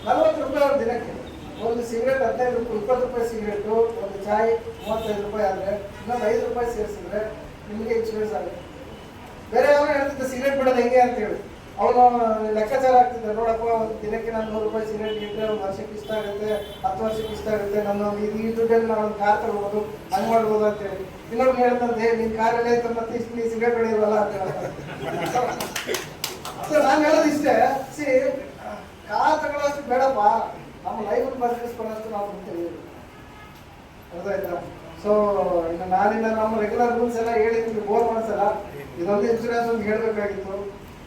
40 ರೂಪಾಯಿ ಅವ್ರ ದಿನಕ್ಕೆ. ಒಂದು ಸಿಗರೇಟ್ 15 ರೂಪಾಯಿ, 20 ರೂಪಾಯಿ ಸಿಗರೇಟು, ಒಂದು ಚಾಯ್ 35 ರೂಪಾಯಿ ಆದರೆ ಇನ್ನೊಂದು 5 ರೂಪಾಯಿ ಸೇರಿಸಿದ್ರೆ ನಿಮಗೆ ಇನ್ಶೂರೆನ್ಸ್ ಆಗುತ್ತೆ. ಬೇರೆ ಅವನು ಹೇಳ್ತಿದ್ದ ಸಿಗರೇಟ್ ಬಿಡೋದು ಹೆಂಗೆ ಅಂತ ಹೇಳಿ ಅವನು ಲೆಕ್ಕಾಚಾರ ಆಗ್ತಿದ್ದೆ, ನೋಡಪ್ಪ ಒಂದು ದಿನಕ್ಕೆ ನಾನು 100 ರೂಪಾಯಿ ಸಿಗರೇಟ್ ಇಟ್ಟರೆ ಒಂದು ವರ್ಷಕ್ಕೆ ಇಷ್ಟ ಆಗುತ್ತೆ, 10 ವರ್ಷಕ್ಕೆ ಇಷ್ಟ ಆಗುತ್ತೆ, ನಾನು ಈ ದುಡ್ಡಲ್ಲಿ ನಾನು ಒಂದು ಕಾರ್ ತಗೋಬೋದು, ಹಂಗೆ ಮಾಡ್ಬೋದು ಅಂತೇಳಿ. ಇನ್ನೊಂದು ಹೇಳ್ತಂತೆ, ನಿನ್ನ ಕಾರಲ್ಲೇ ಐತೆ ಮತ್ತೆ ಇಷ್ಟು ನೀ ಸಿಗರೇಟ್ ಬೆಳೆಯೋಲ್ಲ ಅಂತ ಹೇಳ್ತಾರೆ. ಸೊ ನಾನು ಹೇಳೋದು ಇಷ್ಟೇ, ಸಿ ಕಾರ್ ತಗೊಳ್ಳೋಷ್ಟು ಬೇಡಪ್ಪ, ನಮ್ಮ ಲೈಫನ್ನು ಬದಲಿಸ್ಕೊಳ್ಳೋಷ್ಟು ನಾವು ಬಿಡ್ತೀವಿ. ಅರ್ಥ ಆಯ್ತಾ? ಸೊ ಇನ್ನು ನಾನಿಂದ ನಮ್ಮ ರೆಗ್ಯುಲರ್ ರೂಲ್ಸ್ ಎಲ್ಲ ಹೇಳಿ ನಿಮ್ಗೆ ಬೋರ್ ಮಾಡಿಸಲ್ಲ, ಇದೊಂದು ಇನ್ಶೂರೆನ್ಸ್ ಒಂದು ಹೇಳಬೇಕಾಗಿತ್ತು.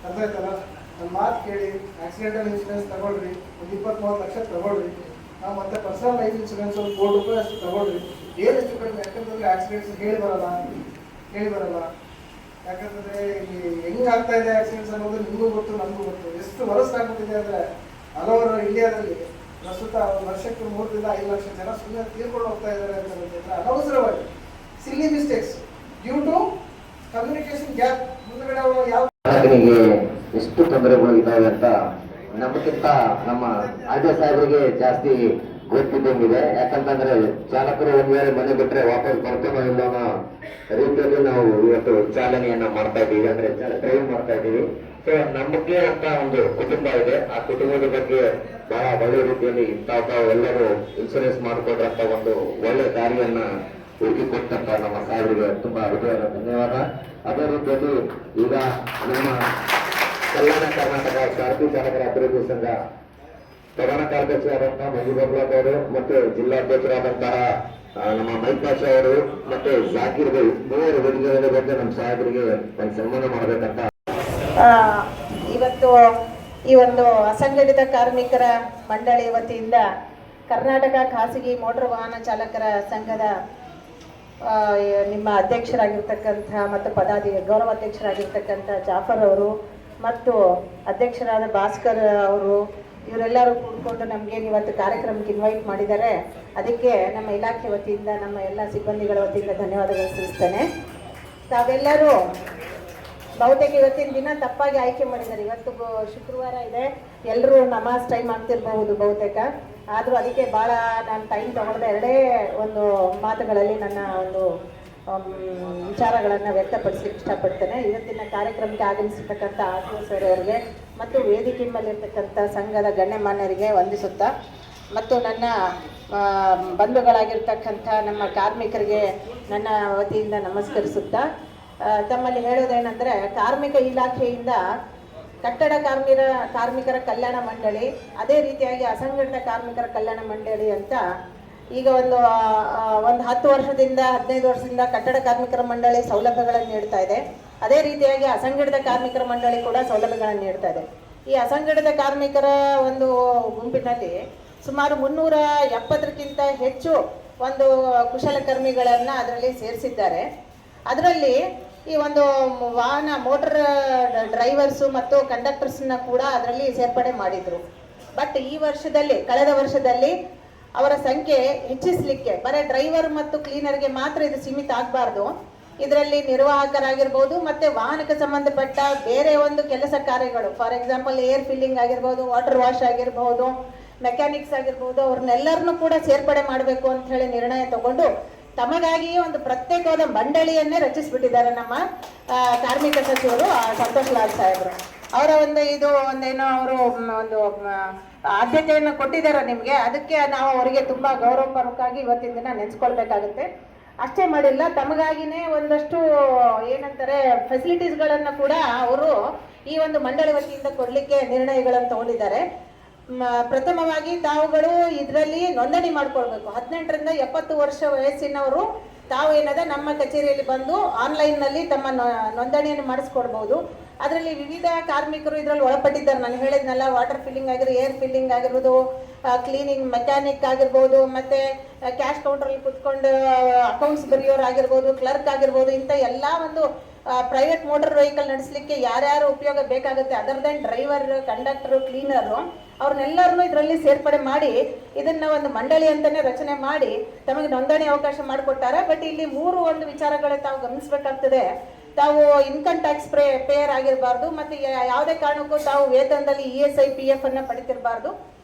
ಅರ್ಥ ಆಯ್ತಲ್ಲ? ನನ್ನ ಮಾತು ಕೇಳಿ ಆಕ್ಸಿಡೆಂಟಲ್ ಇನ್ಶೂರೆನ್ಸ್ ತಗೊಳ್ರಿ, ಒಂದು 20-30 ಲಕ್ಷ ತಗೊಳ್ರಿ. ನಾವು ಮತ್ತೆ ಪರ್ಸನಲ್ ಲೈಫ್ ಇನ್ಶೂರೆನ್ಸ್ ಒಂದು 1 ಕೋಟಿ ರೂಪಾಯಿ ಅಷ್ಟು ತಗೊಳ್ರಿ. ಏನು ಎಷ್ಟು ಕಡಿಮೆ, ಯಾಕಂತಂದ್ರೆ ಆಕ್ಸಿಡೆಂಟ್ಸ್ ಹೇಳಿ ಬರಲ್ಲ. ಯಾಕಂತಂದ್ರೆ ಈ ಹೆಂಗ್ ಆಗ್ತಾ ಇದೆ ಆಕ್ಸಿಡೆಂಟ್ಸ್ ಅನ್ನೋದು ನಿಮಗೂ ಗೊತ್ತು, ನಮಗೂ ಗೊತ್ತು. ಎಷ್ಟು ವರಸ್ಟಾಗ್ಬಿಟ್ಟಿದೆ ಅಂದ್ರೆ ಹಲವರು ಇಂಡಿಯಾದಲ್ಲಿ ಪ್ರಸ್ತುತ ವರ್ಷಕ್ಕೆ 3ರಿಂದ 5 ಲಕ್ಷ ಜನ ಸುಮ್ಮನೆ ತೀರ್ಕೊಂಡು ಹೋಗ್ತಾ ಇದ್ದಾರೆ ಅಂತ ಅನವಸರವಾಗಿ silly mistakes due to communication gap. ಮುಂದಗಡೆ ಅವರು ಯಾವ ಎಷ್ಟು ತೊಂದರೆಗಳು ಇದಾವೆ ಅಂತ ನಮಗಿಂತ ನಮ್ಮ ಆರ್ಜೆ ಸಾಹೇಬರಿಗೆ ಜಾಸ್ತಿ ಗೊತ್ತಿದ್ದಂಗಿದೆ. ಯಾಕಂತಂದ್ರೆ ಚಾಲಕರು ಒಂದ್ ವೇಳೆ ಮನೆ ಬಿಟ್ರೆ ವಾಪಸ್ ಬರ್ತಾನೋ ಇಲ್ಲ ಅನ್ನೋ ರೀತಿಯಲ್ಲಿ ನಾವು ಇವತ್ತು ಚಾಲನೆಯನ್ನ ಮಾಡ್ತಾ ಇದ್ದೀವಿ, ಅಂದ್ರೆ ಡ್ರೈವ್ ಮಾಡ್ತಾ ಇದ್ದೀವಿ. ಸೊ ನಮಗೆ ಅಂತ ಒಂದು ಕುಟುಂಬ ಇದೆ, ಆ ಕುಟುಂಬದ ಬಗ್ಗೆ ಬಹಳ ಒಳ್ಳೆ ರೀತಿಯಲ್ಲಿ ಎಲ್ಲರೂ ಇನ್ಶೂರೆನ್ಸ್ ಮಾಡಿಕೊಂಡ್ರಂತ ಒಂದು ಒಳ್ಳೆ ದಾರಿಯನ್ನ ಹುಡುಕಿಕೊಟ್ಟಂತ ನಮ್ಮ ಸಾಹೇಬರಿಗೆ ತುಂಬಾ ಹೃದಯದ ಧನ್ಯವಾದ. ಅದೇ ರೀತಿಯಲ್ಲಿ ಈಗ ನಮ್ಮ ಕಲ್ಯಾಣ ಕರ್ನಾಟಕ ಸಾರಥಿ ಚಾಲಕರ ಅಭಿವೃದ್ಧಿ ಸಂಘ ಪ್ರಧಾನ ಕಾರ್ಯದರ್ಶಿಯಾದಂತಹ ಮಂಜುಬಾಬುಲಾದ್ ಅವರು ಮತ್ತು ಜಿಲ್ಲಾಧ್ಯಕ್ಷರಾದಂತಹ ನಮ್ಮ ಮೈಪಾಷ ಅವರು ಮತ್ತೆ ಜಾಕೀರ್ ಬೈ ಮೂವರು ವೇದಿಕೆಗಳ ಬಗ್ಗೆ ನಮ್ಮ ಸಾಹೇಬರಿಗೆ ಒಂದು ಸನ್ಮಾನ ಮಾಡಬೇಕಂತ ಇವತ್ತು ಈ ಒಂದು ಅಸಂಘಟಿತ ಕಾರ್ಮಿಕರ ಮಂಡಳಿ ವತಿಯಿಂದ ಕರ್ನಾಟಕ ಖಾಸಗಿ ಮೋಟಾರ್ ವಾಹನ ಚಾಲಕರ ಸಂಘದ ನಿಮ್ಮ ಅಧ್ಯಕ್ಷರಾಗಿರ್ತಕ್ಕಂಥ ಮತ್ತು ಗೌರವ ಅಧ್ಯಕ್ಷರಾಗಿರ್ತಕ್ಕಂಥ ಜಾಫರ್ ಅವರು ಮತ್ತು ಅಧ್ಯಕ್ಷರಾದ ಭಾಸ್ಕರ್ ಅವರು ಇವರೆಲ್ಲರೂ ಕೂಡಿಕೊಂಡು ನಮಗೇನು ಇವತ್ತು ಕಾರ್ಯಕ್ರಮಕ್ಕೆ ಇನ್ವೈಟ್ ಮಾಡಿದ್ದಾರೆ. ಅದಕ್ಕೆ ನಮ್ಮ ಇಲಾಖೆ ವತಿಯಿಂದ ನಮ್ಮ ಎಲ್ಲ ಸಿಬ್ಬಂದಿಗಳ ವತಿಯಿಂದ ಧನ್ಯವಾದಗಳು ತಿಳಿಸ್ತೇನೆ. ತಾವೆಲ್ಲರೂ ಬಹುತೇಕ ಇವತ್ತಿನ ದಿನ ತಪ್ಪಾಗಿ ಆಯ್ಕೆ ಮಾಡಿದ್ದಾರೆ. ಇವತ್ತು ಶುಕ್ರವಾರ ಇದೆ, ಎಲ್ಲರೂ ನಮಾಜ್ ಟೈಮ್ ಆಗ್ತಿರ್ಬಹುದು ಬಹುತೇಕ. ಆದರೂ ಅದಕ್ಕೆ ಭಾಳ ನಾನು ಟೈಮ್ ತಗೊಳ್ಳದೆ 2 ಒಂದು ಮಾತುಗಳಲ್ಲಿ ನನ್ನ ಒಂದು ವಿಚಾರಗಳನ್ನು ವ್ಯಕ್ತಪಡಿಸಲಿಕ್ಕೆ ಇಷ್ಟಪಡ್ತೇನೆ. ಇವತ್ತಿನ ಕಾರ್ಯಕ್ರಮಕ್ಕೆ ಆಗಮಿಸಿರ್ತಕ್ಕಂಥ ಆರ್.ಟಿ.ಒ ಸರ್ ಅವರಿಗೆ ಮತ್ತು ವೇದಿಕೆ ಮೇಲಿರ್ತಕ್ಕಂಥ ಸಂಘದ ಗಣ್ಯಮಾನ್ಯರಿಗೆ ವಂದಿಸುತ್ತಾ ಮತ್ತು ನನ್ನ ಬಂಧುಗಳಾಗಿರ್ತಕ್ಕಂಥ ನಮ್ಮ ಕಾರ್ಮಿಕರಿಗೆ ನನ್ನ ವತಿಯಿಂದ ನಮಸ್ಕರಿಸುತ್ತಾ ತಮ್ಮಲ್ಲಿ ಹೇಳೋದೇನೆಂದರೆ, ಕಾರ್ಮಿಕ ಇಲಾಖೆಯಿಂದ ಕಟ್ಟಡ ಕಾರ್ಮಿಕರ ಕಲ್ಯಾಣ ಮಂಡಳಿ, ಅದೇ ರೀತಿಯಾಗಿ ಅಸಂಘಟಿತ ಕಾರ್ಮಿಕರ ಕಲ್ಯಾಣ ಮಂಡಳಿ ಅಂತ ಈಗ ಒಂದು 10 ವರ್ಷದಿಂದ 15 ವರ್ಷದಿಂದ ಕಟ್ಟಡ ಕಾರ್ಮಿಕರ ಮಂಡಳಿ ಸೌಲಭ್ಯಗಳನ್ನು ನೀಡ್ತಾ ಇದೆ. ಅದೇ ರೀತಿಯಾಗಿ ಅಸಂಘಟಿತ ಕಾರ್ಮಿಕರ ಮಂಡಳಿ ಕೂಡ ಸೌಲಭ್ಯಗಳನ್ನು ನೀಡ್ತಾ ಇದೆ. ಈ ಅಸಂಘಟಿತ ಕಾರ್ಮಿಕರ ಒಂದು ಗುಂಪಿನಲ್ಲಿ ಸುಮಾರು 370ಕ್ಕಿಂತ ಹೆಚ್ಚು ಒಂದು ಕುಶಲಕರ್ಮಿಗಳನ್ನು ಅದರಲ್ಲಿ ಸೇರಿಸಿದ್ದಾರೆ. ಅದರಲ್ಲಿ ಈ ಒಂದು ವಾಹನ ಮೋಟರ್ ಡ್ರೈವರ್ಸು ಮತ್ತು ಕಂಡಕ್ಟರ್ಸ್ನ ಕೂಡ ಅದರಲ್ಲಿ ಸೇರ್ಪಡೆ ಮಾಡಿದರು. ಬಟ್ ಈ ವರ್ಷದಲ್ಲಿ, ಕಳೆದ ವರ್ಷದಲ್ಲಿ ಅವರ ಸಂಖ್ಯೆ ಹೆಚ್ಚಿಸಲಿಕ್ಕೆ ಬರೀ ಡ್ರೈವರ್ ಮತ್ತು ಕ್ಲೀನರ್ಗೆ ಮಾತ್ರ ಇದು ಸೀಮಿತ ಆಗಬಾರ್ದು, ಇದರಲ್ಲಿ ನಿರ್ವಾಹಕರಾಗಿರ್ಬೋದು ಮತ್ತು ವಾಹನಕ್ಕೆ ಸಂಬಂಧಪಟ್ಟ ಬೇರೆ ಒಂದು ಕೆಲಸ ಕಾರ್ಯಗಳು, ಫಾರ್ ಎಕ್ಸಾಂಪಲ್ ಏರ್ ಫಿಲ್ಲಿಂಗ್ ಆಗಿರ್ಬೋದು, ವಾಟರ್ ವಾಶ್ ಆಗಿರ್ಬೋದು, ಮೆಕ್ಯಾನಿಕ್ಸ್ ಆಗಿರ್ಬೋದು, ಅವ್ರನ್ನೆಲ್ಲರನ್ನೂ ಕೂಡ ಸೇರ್ಪಡೆ ಮಾಡಬೇಕು ಅಂತ ಹೇಳಿ ನಿರ್ಣಯ ತಗೊಂಡು ತಮಗಾಗಿಯೇ ಒಂದು ಪ್ರತ್ಯೇಕವಾದ ಮಂಡಳಿಯನ್ನೇ ರಚಿಸಿಬಿಟ್ಟಿದ್ದಾರೆ ನಮ್ಮ ಕಾರ್ಮಿಕ ಸಚಿವರು ಸಂತೋಷ್ ಲಾಲ್ ಸಾಹೇಬರು. ಅವರ ಒಂದೇನೋ ಅವರು ಒಂದು ಆದ್ಯತೆಯನ್ನು ಕೊಟ್ಟಿದ್ದಾರೆ ನಿಮಗೆ. ಅದಕ್ಕೆ ನಾವು ಅವರಿಗೆ ತುಂಬ ಗೌರವಪೂರ್ವಕವಾಗಿ ಇವತ್ತಿನ ದಿನ ನೆನೆಸ್ಕೊಳ್ಬೇಕಾಗುತ್ತೆ. ಅಷ್ಟೇ ಮಾಡಿಲ್ಲ, ತಮಗಾಗಿನೇ ಒಂದಷ್ಟು ಏನಂತಾರೆ ಫೆಸಿಲಿಟೀಸ್ಗಳನ್ನು ಕೂಡ ಅವರು ಈ ಒಂದು ಮಂಡಳಿ ವತಿಯಿಂದ ಕೊಡಲಿಕ್ಕೆ ನಿರ್ಣಯಗಳನ್ನು ತಗೊಂಡಿದ್ದಾರೆ. ಪ್ರಥಮವಾಗಿ ತಾವುಗಳು ಇದರಲ್ಲಿ ನೋಂದಣಿ ಮಾಡ್ಕೊಳ್ಬೇಕು. 18ರಿಂದ 70 ವರ್ಷ ವಯಸ್ಸಿನವರು ತಾವು ಏನದ ನಮ್ಮ ಕಚೇರಿಯಲ್ಲಿ ಬಂದು ಆನ್ಲೈನ್ನಲ್ಲಿ ತಮ್ಮ ನೋಂದಣಿಯನ್ನು ಮಾಡಿಸ್ಕೊಡ್ಬೋದು. ಅದರಲ್ಲಿ ವಿವಿಧ ಕಾರ್ಮಿಕರು ಇದರಲ್ಲಿ ಒಳಪಟ್ಟಿದ್ದಾರೆ. ನಾನು ಹೇಳಿದ್ನಲ್ಲ, ವಾಟರ್ ಫಿಲ್ಲಿಂಗ್ ಆಗಿರ್ಬೋದು, ಏರ್ ಫಿಲ್ಲಿಂಗ್ ಆಗಿರ್ಬೋದು, ಕ್ಲೀನಿಂಗ್ ಮೆಕ್ಯಾನಿಕ್ ಆಗಿರ್ಬೋದು, ಮತ್ತು ಕ್ಯಾಶ್ ಕೌಂಟ್ರಲ್ಲಿ ಕುತ್ಕೊಂಡು ಅಕೌಂಟ್ಸ್ ಬರೆಯೋರು ಆಗಿರ್ಬೋದು, ಕ್ಲರ್ಕ್ ಆಗಿರ್ಬೋದು, ಇಂಥ ಎಲ್ಲ ಒಂದು ಪ್ರೈವೇಟ್ ಮೋಟರ್ ವೆಹಿಕಲ್ ನಡೆಸಲಿಕ್ಕೆ ಯಾರ್ಯಾರು ಉಪಯೋಗ ಬೇಕಾಗುತ್ತೆ, other then driver, conductor, cleaner, ಅವ್ರನ್ನೆಲ್ಲರನ್ನೂ ಇದರಲ್ಲಿ ಸೇರ್ಪಡೆ ಮಾಡಿ ಇದನ್ನು ಒಂದು ಮಂಡಳಿ ಅಂತಲೇ ರಚನೆ ಮಾಡಿ ತಮಗೆ ನೋಂದಣಿ ಅವಕಾಶ ಮಾಡಿಕೊಟ್ಟಾರೆ. ಬಟ್ ಇಲ್ಲಿ 3 ಒಂದು ವಿಚಾರಗಳು ತಾವು ಗಮನಿಸಬೇಕಾಗ್ತದೆ. ತಾವು ಇನ್ಕಮ್ ಟ್ಯಾಕ್ಸ್ ಪೇಯರ್ ಆಗಿರಬಾರ್ದು, ಮತ್ತು ಯಾವುದೇ ಕಾರಣಕ್ಕೂ ತಾವು ವೇತನದಲ್ಲಿ ESI PF ಅನ್ನು ಪಡಿತಿರಬಾರ್ದು.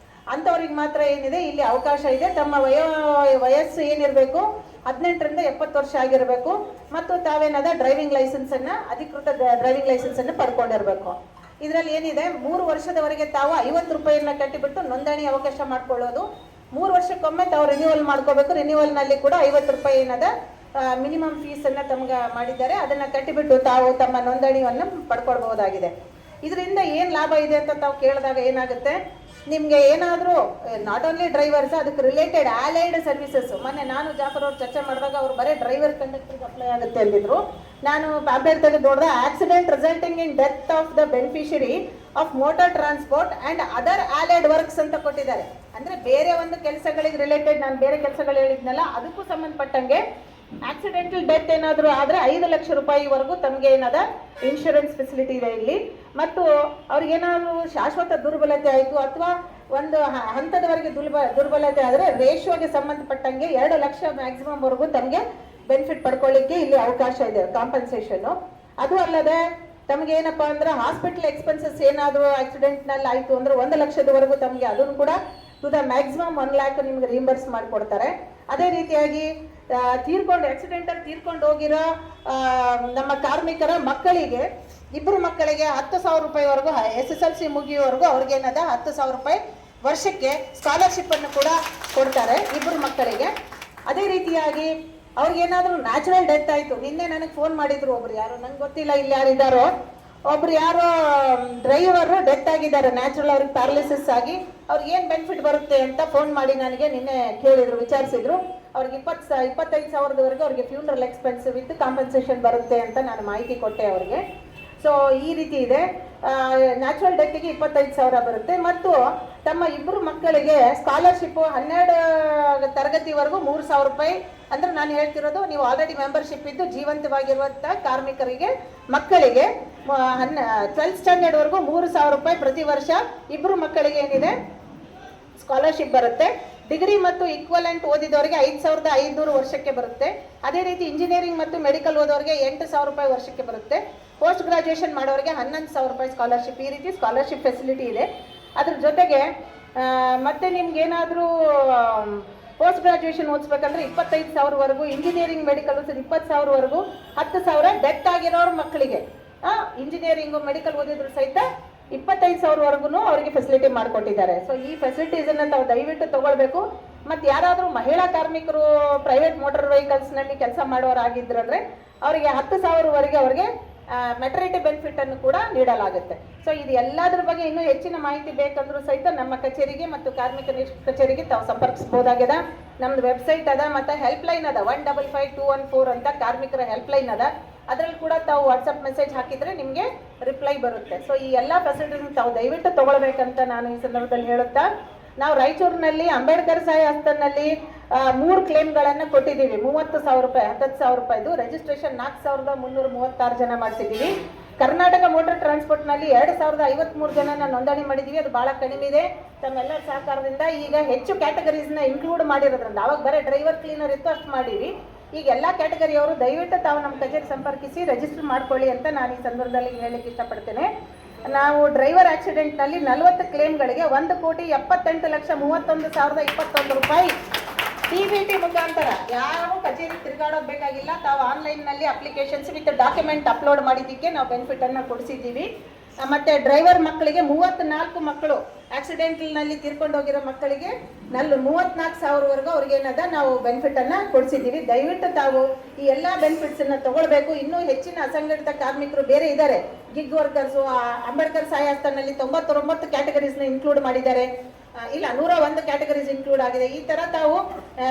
ಅಂಥವ್ರಿಗೆ ಮಾತ್ರ ಏನಿದೆ ಇಲ್ಲಿ ಅವಕಾಶ ಇದೆ. ತಮ್ಮ ವಯಸ್ಸು ಏನಿರಬೇಕು 18ರಿಂದ 70 ವರ್ಷ ಆಗಿರಬೇಕು, ಮತ್ತು ತಾವೇನಾದ ಡ್ರೈವಿಂಗ್ ಲೈಸೆನ್ಸನ್ನು, ಅಧಿಕೃತ ಡ್ರೈವಿಂಗ್ ಲೈಸೆನ್ಸನ್ನು ಪಡ್ಕೊಂಡಿರಬೇಕು. ಇದರಲ್ಲಿ ಏನಿದೆ, 3 ವರ್ಷದವರೆಗೆ ತಾವು 50 ರೂಪಾಯಿಯನ್ನು ಕಟ್ಟಿಬಿಟ್ಟು ನೋಂದಣಿ ಅವಕಾಶ ಮಾಡ್ಕೊಳ್ಳೋದು. 3 ವರ್ಷಕ್ಕೊಮ್ಮೆ ತಾವು ರಿನ್ಯೂವಲ್ ಮಾಡ್ಕೋಬೇಕು. ರಿನ್ಯೂವಲ್ನಲ್ಲಿ ಕೂಡ 50 ರೂಪಾಯಿ ಏನದ ಮಿನಿಮಮ್ ಫೀಸನ್ನು ತಮ್ಗೆ ಮಾಡಿದ್ದಾರೆ. ಅದನ್ನು ಕಟ್ಟಿಬಿಟ್ಟು ತಾವು ತಮ್ಮ ನೋಂದಣಿಯನ್ನು ಪಡ್ಕೊಳ್ಬಹುದಾಗಿದೆ. ಇದರಿಂದ ಏನು ಲಾಭ ಇದೆ ಅಂತ ತಾವು ಕೇಳಿದಾಗ ಏನಾಗುತ್ತೆ, ನಿಮಗೆ ಏನಾದರೂ ನಾಟ್ ಓನ್ಲಿ ಡ್ರೈವರ್ಸ್, ಅದಕ್ಕೆ ರಿಲೇಟೆಡ್ ಆಲೈಡ್ ಸರ್ವಿಸಸ್. ಮೊನ್ನೆ ನಾನು ಜಾಫರ್ ಅವ್ರು ಚರ್ಚೆ ಮಾಡಿದಾಗ ಅವ್ರು ಬರೀ ಡ್ರೈವರ್ ಕಂಡಕ್ಟರ್ಗೆ ಅಪ್ಲೈ ಆಗುತ್ತೆ ಅಂದಿದ್ರು. ನಾನು ಪ್ಯಾಂಪ್ಲೆಟ್ ತೆಗೆದು ನೋಡಿದ್ರೆ accident resulting in death of the beneficiary of motor transport and other allied works ಅಂತ ಕೊಟ್ಟಿದ್ದಾರೆ. ಅಂದರೆ ಬೇರೆ ಒಂದು ಕೆಲಸಗಳಿಗೆ ರಿಲೇಟೆಡ್, ನಾನು ಬೇರೆ ಕೆಲಸಗಳು ಹೇಳಿದ್ನಲ್ಲ, ಅದಕ್ಕೂ ಸಂಬಂಧಪಟ್ಟಂಗೆ ಆಕ್ಸಿಡೆಂಟಲ್ ಡೆತ್ ಏನಾದರೂ ಆದರೆ 5 ಲಕ್ಷ ರೂಪಾಯಿವರೆಗೂ ತಮಗೆ ಏನದ ಇನ್ಶೂರೆನ್ಸ್ ಫೆಸಿಲಿಟಿ ಇದೆ ಇಲ್ಲಿ. ಮತ್ತು ಅವ್ರಿಗೇನಾದರೂ ಶಾಶ್ವತ ದುರ್ಬಲತೆ ಆಯಿತು ಅಥವಾ ಒಂದು ಹಂತದವರೆಗೆ ದುರ್ಬಲತೆ ಆದರೆ ರೇಷಿಯೋಗೆ ಸಂಬಂಧಪಟ್ಟಂಗೆ 2 ಲಕ್ಷ ಮ್ಯಾಕ್ಸಿಮಮ್ವರೆಗೂ ತಮಗೆ ಬೆನಿಫಿಟ್ ಪಡ್ಕೊಳ್ಳಿಕ್ಕೆ ಇಲ್ಲಿ ಅವಕಾಶ ಇದೆ, ಕಾಂಪನ್ಸೇಷನ್ನು. ಅದು ಅಲ್ಲದೆ ತಮಗೆ ಏನಪ್ಪ ಅಂದ್ರೆ ಹಾಸ್ಪಿಟಲ್ ಎಕ್ಸ್ಪೆನ್ಸಸ್ ಏನಾದರೂ ಆಕ್ಸಿಡೆಂಟ್ನಲ್ಲಿ ಆಯಿತು ಅಂದರೆ 1 ಲಕ್ಷದವರೆಗೂ ತಮಗೆ ಅದನ್ನು ಕೂಡ ಟು ದ ಮ್ಯಾಕ್ಸಿಮಮ್ 1 ಲ್ಯಾಕ್ ನಿಮ್ಗೆ ರೀಂಬರ್ಸ್ ಮಾಡಿಕೊಡ್ತಾರೆ. ಅದೇ ರೀತಿಯಾಗಿ ಆಕ್ಸಿಡೆಂಟಲ್ಲಿ ತೀರ್ಕೊಂಡು ಹೋಗಿರೋ ನಮ್ಮ ಕಾರ್ಮಿಕರ ಮಕ್ಕಳಿಗೆ, 2 ಮಕ್ಕಳಿಗೆ 10,000 ರೂಪಾಯಿವರೆಗೂ, SSLC ಮುಗಿಯುವವರೆಗೂ ಅವ್ರಿಗೇನದ 10,000 ರೂಪಾಯಿ ವರ್ಷಕ್ಕೆ ಸ್ಕಾಲರ್ಶಿಪ್ಪನ್ನು ಕೂಡ ಕೊಡ್ತಾರೆ 2 ಮಕ್ಕಳಿಗೆ. ಅದೇ ರೀತಿಯಾಗಿ ಅವ್ರಿಗೇನಾದರೂ ನ್ಯಾಚುರಲ್ ಡೆತ್ ಆಯಿತು. ನಿನ್ನೆ ನನಗೆ ಫೋನ್ ಮಾಡಿದ್ರು ಒಬ್ರು, ಯಾರು ನಂಗೆ ಗೊತ್ತಿಲ್ಲ ಇಲ್ಲಿ ಯಾರಿದ್ದಾರೋ, ಒಬ್ರು ಯಾರೋ ಡ್ರೈವರು ಡೆತ್ ಆಗಿದ್ದಾರೆ ನ್ಯಾಚುರಲ್, ಅವ್ರಿಗೆ ಪ್ಯಾರಲಿಸಿಸ್ ಆಗಿ. ಅವ್ರಿಗೆ ಏನು ಬೆನಿಫಿಟ್ ಬರುತ್ತೆ ಅಂತ ಫೋನ್ ಮಾಡಿ ನನಗೆ ನಿನ್ನೆ ಕೇಳಿದ್ರು, ವಿಚಾರಿಸಿದ್ರು. ಅವ್ರಿಗೆ 25,000ವರೆಗೂ ಅವ್ರಿಗೆ ಫ್ಯೂನರಲ್ ಎಕ್ಸ್ಪೆನ್ಸ್ ವಿತ್ ಕಾಂಪನ್ಸೇಷನ್ ಬರುತ್ತೆ ಅಂತ ನಾನು ಮಾಹಿತಿ ಕೊಟ್ಟೆ ಅವ್ರಿಗೆ. ಸೊ ಈ ರೀತಿ ಇದೆ. ನ್ಯಾಚುರಲ್ ಡೆತ್ಗೆ 25,000 ಬರುತ್ತೆ. ಮತ್ತು ತಮ್ಮ 2 ಮಕ್ಕಳಿಗೆ ಸ್ಕಾಲರ್ಶಿಪ್ಪು 12 ತರಗತಿವರೆಗೂ 3,000 ರೂಪಾಯಿ. ಅಂದರೆ ನಾನು ಹೇಳ್ತಿರೋದು, ನೀವು ಆಲ್ರೆಡಿ ಮೆಂಬರ್ಶಿಪ್ ಇದ್ದು ಜೀವಂತವಾಗಿರುವಂಥ ಕಾರ್ಮಿಕರಿಗೆ ಮಕ್ಕಳಿಗೆ 12th ಸ್ಟ್ಯಾಂಡರ್ಡ್ವರೆಗೂ 3,000 ರೂಪಾಯಿ ಪ್ರತಿ ವರ್ಷ 2 ಮಕ್ಕಳಿಗೆ ಏನಿದೆ ಸ್ಕಾಲರ್ಶಿಪ್ ಬರುತ್ತೆ. ಡಿಗ್ರಿ ಮತ್ತು ಈಕ್ವಲೆಂಟ್ ಓದಿದವರಿಗೆ 5,500 ವರ್ಷಕ್ಕೆ ಬರುತ್ತೆ. ಅದೇ ರೀತಿ ಇಂಜಿನಿಯರಿಂಗ್ ಮತ್ತು ಮೆಡಿಕಲ್ ಓದೋರಿಗೆ 8,000 ರೂಪಾಯಿ ವರ್ಷಕ್ಕೆ ಬರುತ್ತೆ. ಪೋಸ್ಟ್ ಗ್ರಾಜುಯೇಷನ್ ಮಾಡೋರಿಗೆ 11,000 ರೂಪಾಯಿ ಸ್ಕಾಲರ್ಶಿಪ್. ಈ ರೀತಿ ಸ್ಕಾಲರ್ಶಿಪ್ ಫೆಸಿಲಿಟಿ ಇದೆ. ಅದ್ರ ಜೊತೆಗೆ ಮತ್ತೆ ನಿಮ್ಗೇನಾದರೂ ಪೋಸ್ಟ್ ಗ್ರಾಜುಯೇಷನ್ ಓದಿಸ್ಬೇಕಂದ್ರೆ 25,000ವರೆಗೂ, ಇಂಜಿನಿಯರಿಂಗ್ ಮೆಡಿಕಲ್ ಓದಿಸಿದ್ರೆ 20,000ವರೆಗೂ, 10,000 ಡೆತ್ ಆಗಿರೋರ ಮಕ್ಕಳಿಗೆ, ಇಂಜಿನಿಯರಿಂಗು ಮೆಡಿಕಲ್ ಓದಿದ್ರು ಸಹಿತ 25,000ವರೆಗೂ ಅವರಿಗೆ ಫೆಸಿಲಿಟಿ ಮಾಡಿಕೊಟ್ಟಿದ್ದಾರೆ. ಸೊ ಈ ಫೆಸಿಲಿಟೀಸನ್ನು ತಾವು ದಯವಿಟ್ಟು ತಗೊಳ್ಬೇಕು. ಮತ್ತು ಯಾರಾದರೂ ಮಹಿಳಾ ಕಾರ್ಮಿಕರು ಪ್ರೈವೇಟ್ ಮೋಟರ್ ವೆಹಿಕಲ್ಸ್ನಲ್ಲಿ ಕೆಲಸ ಮಾಡೋರಾಗಿದ್ರಂದರೆ ಅವರಿಗೆ 10,000ವರೆಗೆ ಅವರಿಗೆ ಮೆಟರ್ನಿಟಿ ಬೆನಿಫಿಟನ್ನು ಕೂಡ ನೀಡಲಾಗುತ್ತೆ. ಸೊ ಇದು ಎಲ್ಲದರ ಬಗ್ಗೆ ಇನ್ನೂ ಹೆಚ್ಚಿನ ಮಾಹಿತಿ ಬೇಕಂದ್ರೂ ಸಹಿತ ನಮ್ಮ ಕಚೇರಿಗೆ ಮತ್ತು ಕಾರ್ಮಿಕ ಕಚೇರಿಗೆ ತಾವು ಸಂಪರ್ಕಿಸ್ಬೋದಾಗಿದೆ. ನಮ್ಮದು ವೆಬ್ಸೈಟ್ ಅದ, ಮತ್ತು ಹೆಲ್ಪ್ಲೈನ್ ಅದ 155-214 ಅಂತ ಕಾರ್ಮಿಕರ ಹೆಲ್ಪ್ಲೈನ್ ಅದ. ಅದರಲ್ಲಿ ಕೂಡ ತಾವು ವಾಟ್ಸಪ್ ಮೆಸೇಜ್ ಹಾಕಿದರೆ ನಿಮಗೆ ರಿಪ್ಲೈ ಬರುತ್ತೆ. ಸೊ ಈ ಎಲ್ಲ ಫೆಸಿಲಿಟೀಸ್ ತಾವು ದಯವಿಟ್ಟು ತೊಗೊಳ್ಬೇಕಂತ ನಾನು ಈ ಸಂದರ್ಭದಲ್ಲಿ ಹೇಳುತ್ತಾ, ನಾವು ರಾಯಚೂರಿನಲ್ಲಿ ಅಂಬೇಡ್ಕರ್ ಸಹಾಯ ಹಸ್ತನಲ್ಲಿ 3 ಕ್ಲೇಮ್ಗಳನ್ನು ಕೊಟ್ಟಿದ್ದೀವಿ. 30,000 ರೂಪಾಯಿ, 10,000 ರೂಪಾಯಿದು ರಿಜಿಸ್ಟ್ರೇಷನ್ 4,336 ಜನ ಮಾಡಿಸಿದ್ದೀವಿ. ಕರ್ನಾಟಕ ಮೋಟರ್ ಟ್ರಾನ್ಸ್ಪೋರ್ಟ್ನಲ್ಲಿ 2,053 ಜನನ ನೋಂದಣಿ ಮಾಡಿದ್ದೀವಿ. ಅದು ಭಾಳ ಕಡಿಮೆ ಇದೆ. ತಮ್ಮೆಲ್ಲರ ಸಹಕಾರದಿಂದ ಈಗ ಹೆಚ್ಚು ಕ್ಯಾಟಗರೀಸ್ನ ಇನ್ಕ್ಲೂಡ್ ಮಾಡಿರೋದ್ರಿಂದ, ಅವಾಗ ಬರೀ ಡ್ರೈವರ್ ಕ್ಲೀನರ್ ಇತ್ತು, ಅಷ್ಟು ಮಾಡೀವಿ. ಈಗ ಎಲ್ಲ ಕ್ಯಾಟಗರಿಯವರು ದಯವಿಟ್ಟು ತಾವು ನಮ್ಮ ಕಚೇರಿ ಸಂಪರ್ಕಿಸಿ ರಿಜಿಸ್ಟರ್ ಮಾಡ್ಕೊಳ್ಳಿ ಅಂತ ನಾನು ಈ ಸಂದರ್ಭದಲ್ಲಿ ಹೇಳಲಿಕ್ಕೆ ಇಷ್ಟಪಡ್ತೇನೆ. ನಾವು ಡ್ರೈವರ್ ಆಕ್ಸಿಡೆಂಟ್ನಲ್ಲಿ 40 ಕ್ಲೇಮ್ಗಳಿಗೆ 1,78,31,021 ರೂಪಾಯಿ TBT ಮುಖಾಂತರ ಯಾರು ಕಚೇರಿ ತಿರುಗಾಡೋದು ಬೇಕಾಗಿಲ್ಲ. ತಾವು ಆನ್ಲೈನ್ನಲ್ಲಿ ಅಪ್ಲಿಕೇಶನ್ಸ್ ವಿತ್ ಡಾಕ್ಯುಮೆಂಟ್ ಅಪ್ಲೋಡ್ ಮಾಡಿದ್ದಕ್ಕೆ ನಾವು ಬೆನಿಫಿಟನ್ನು ಕೊಡಿಸಿದ್ದೀವಿ. ಮತ್ತು ಡ್ರೈವರ್ ಮಕ್ಕಳಿಗೆ 34 ಮಕ್ಕಳು ಆಕ್ಸಿಡೆಂಟ್ನಲ್ಲಿ ತೀರ್ಕೊಂಡು ಹೋಗಿರೋ ಮಕ್ಕಳಿಗೆ 34,000ವರೆಗೂ ಅವ್ರಿಗೇನದ ನಾವು ಬೆನಿಫಿಟನ್ನು ಕೊಡಿಸಿದ್ದೀವಿ. ದಯವಿಟ್ಟು ತಾವು ಈ ಎಲ್ಲ ಬೆನಿಫಿಟ್ಸನ್ನು ತಗೊಳ್ಬೇಕು. ಇನ್ನೂ ಹೆಚ್ಚಿನ ಅಸಂಘಟಿತ ಕಾರ್ಮಿಕರು ಬೇರೆ ಇದ್ದಾರೆ. ಗಿಗ್ ವರ್ಕರ್ಸು, ಅಂಬೇಡ್ಕರ್ ಸಹಾಯಹಸ್ತನಲ್ಲಿ 99 ಕ್ಯಾಟಗರೀಸ್ನ ಇನ್ಕ್ಲೂಡ್ ಮಾಡಿದ್ದಾರೆ. ಇಲ್ಲ 101 ಕ್ಯಾಟಗರೀಸ್ ಇನ್ಕ್ಲೂಡ್ ಆಗಿದೆ. ಈ ಥರ ತಾವು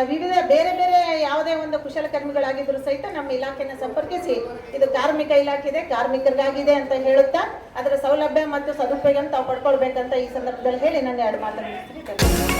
ವಿವಿಧ ಬೇರೆ ಬೇರೆ ಯಾವುದೇ ಒಂದು ಕುಶಲಕರ್ಮಿಗಳಾಗಿದ್ದರೂ ಸಹಿತ ನಮ್ಮ ಇಲಾಖೆನ ಸಂಪರ್ಕಿಸಿ, ಇದು ಕಾರ್ಮಿಕ ಇಲಾಖೆ ಇದೆ, ಕಾರ್ಮಿಕರಿಗಾಗಿದೆ ಅಂತ ಹೇಳುತ್ತಾ ಅದರ ಸೌಲಭ್ಯ ಮತ್ತು ಸದುಪಯೋಗ ತಾವು ಪಡ್ಕೊಳ್ಬೇಕಂತ ಈ ಸಂದರ್ಭದಲ್ಲಿ ಹೇಳಿ ನನ್ನ 2 ಮಾತನ್ನು ಮುಗಿಸ್ತೀನಿ.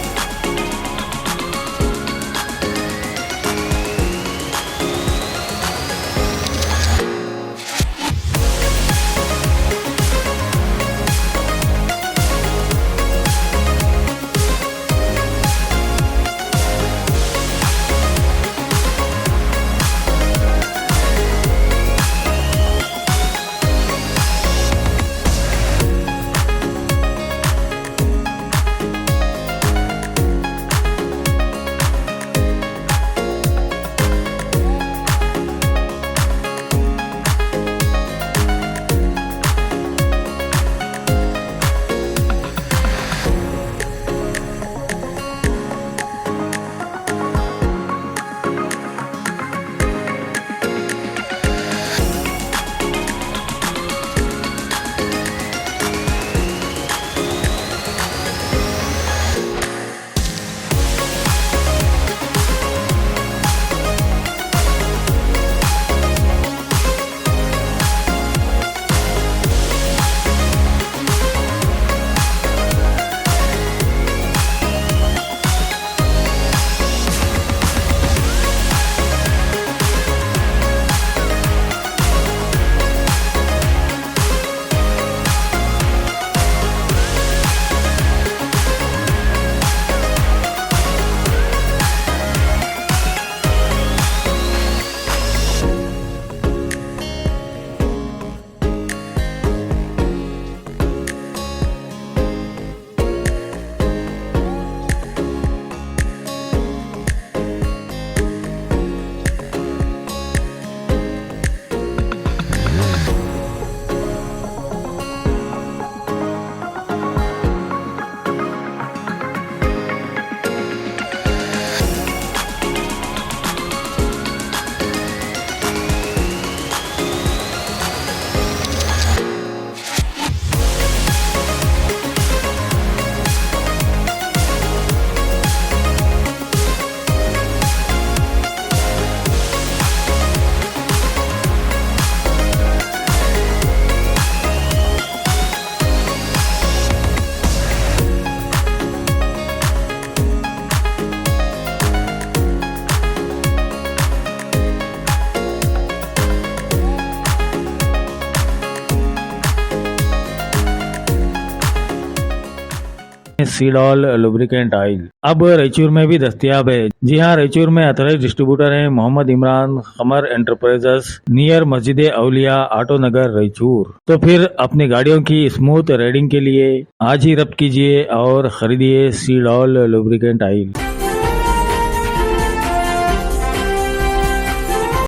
सीडॉल लुब्रिकेंट ऑयल अब रायचूर में भी दस्तयाब है। जी हां, रायचूर में अथराइज डिस्ट्रीब्यूटर हैं मोहम्मद इमरान, कमर एंटरप्राइजेस, नियर मस्जिद औलिया, आटो नगर, रायचूर। तो फिर अपनी गाड़ियों की स्मूथ राइडिंग के लिए आज ही रब्त कीजिए और खरीदिए सीडॉल लुब्रिकेंट ऑयल।